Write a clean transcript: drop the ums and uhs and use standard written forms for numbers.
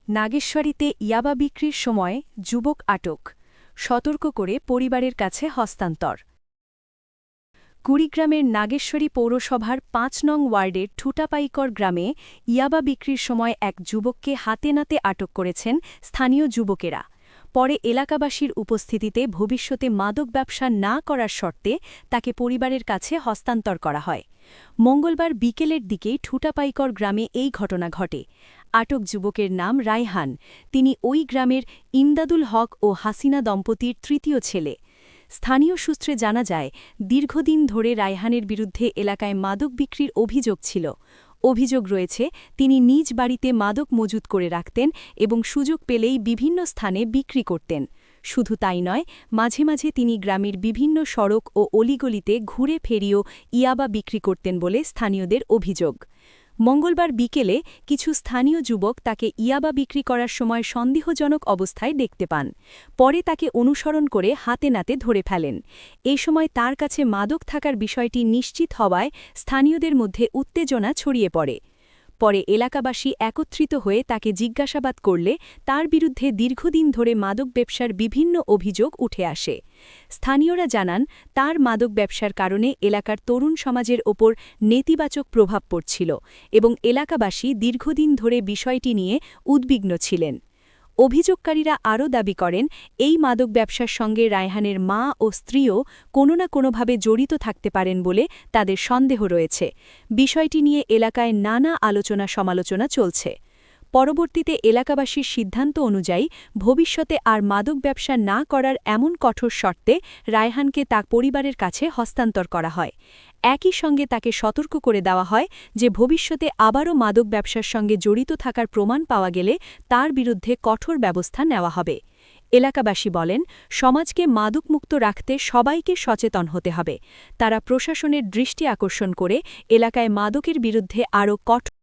নাগেশ্বরীতে ইয়াবা বিক্রির সময় যুবক আটক, সতর্ক করে পরিবারের কাছে হস্তান্তর। কুড়িগ্রামের নাগেশ্বরী পৌরসভার ৫ নং ওয়ার্ডের ঠুটাপাইকর গ্রামে ইয়াবা বিক্রির সময় এক যুবককে হাতে নাতে আটক করেছেন স্থানীয় যুবকেরা। পরে এলাকাবাসীর উপস্থিতিতে ভবিষ্যতে মাদক ব্যবসা না করার শর্তে তাকে পরিবারের কাছে হস্তান্তর করা হয়। মঙ্গলবার বিকেলের দিকেই ঠুটাপাইকর গ্রামে এই ঘটনা ঘটে। আটক যুবকের নাম রায়হান। তিনি ওই গ্রামের ইমদাদুল হক ও হাসিনা দম্পতির তৃতীয় ছেলে। স্থানীয় সূত্রে জানা যায়, দীর্ঘদিন ধরে রায়হানের বিরুদ্ধে এলাকায় মাদক বিক্রির অভিযোগ ছিল। অভিযোগ রয়েছে, তিনি নিজ বাড়িতে মাদক মজুত করে রাখতেন এবং সুযোগ পেলেই বিভিন্ন স্থানে বিক্রি করতেন। শুধু তাই নয়, মাঝে মাঝে তিনি গ্রামের বিভিন্ন সড়ক ও অলিগলিতে ঘুরে ফেরিয়েও ইয়াবা বিক্রি করতেন বলে স্থানীয়দের অভিযোগ। মঙ্গলবার বিকেলে কিছু স্থানীয় যুবক তাকে ইয়াবা বিক্রি করার সময় সন্দেহজনক অবস্থায় দেখতে পান। পরে তাকে অনুসরণ করে হাতে নাতে ধরে ফেলেন। এই সময় তার কাছে মাদক থাকার বিষয়টি নিশ্চিত হওয়ায় স্থানীয়দের মধ্যে উত্তেজনা ছড়িয়ে পড়ে। পরে এলাকাবাসী একত্রিত হয়ে তাকে জিজ্ঞাসাবাদ করলে তার বিরুদ্ধে দীর্ঘদিন ধরে মাদক ব্যবসার বিভিন্ন অভিযোগ উঠে আসে। স্থানীয়রা জানান, তার মাদক ব্যবসার কারণে এলাকার তরুণ সমাজের ওপর নেতিবাচক প্রভাব পড়ছিল এবং এলাকাবাসী দীর্ঘদিন ধরে বিষয়টি নিয়ে উদ্বিগ্ন ছিলেন। অভিযোগকারীরা আরও দাবি করেন, এই মাদক ব্যবসার সঙ্গে রায়হানের মা ও স্ত্রীও কোনো না কোনোভাবে জড়িত থাকতে পারেন বলে তাদের সন্দেহ রয়েছে। বিষয়টি নিয়ে এলাকায় নানা আলোচনা সমালোচনা চলছে। পরবর্তীতে এলাকাবাসীর সিদ্ধান্ত অনুযায়ী ভবিষ্যতে আর মাদক ব্যবসা না করার এমন কঠোর শর্তে রায়হানকে তার পরিবারের কাছে হস্তান্তর করা হয়। একই সঙ্গে তাকে সতর্ক করে দেওয়া হয় যে ভবিষ্যতে আবারও মাদক ব্যবসার সঙ্গে জড়িত থাকার প্রমাণ পাওয়া গেলে তার বিরুদ্ধে কঠোর ব্যবস্থা নেওয়া হবে। এলাকাবাসী বলেন, সমাজকে মাদকমুক্ত রাখতে সবাইকে সচেতন হতে হবে। তারা প্রশাসনের দৃষ্টি আকর্ষণ করে এলাকায় মাদকের বিরুদ্ধে আরও কঠোর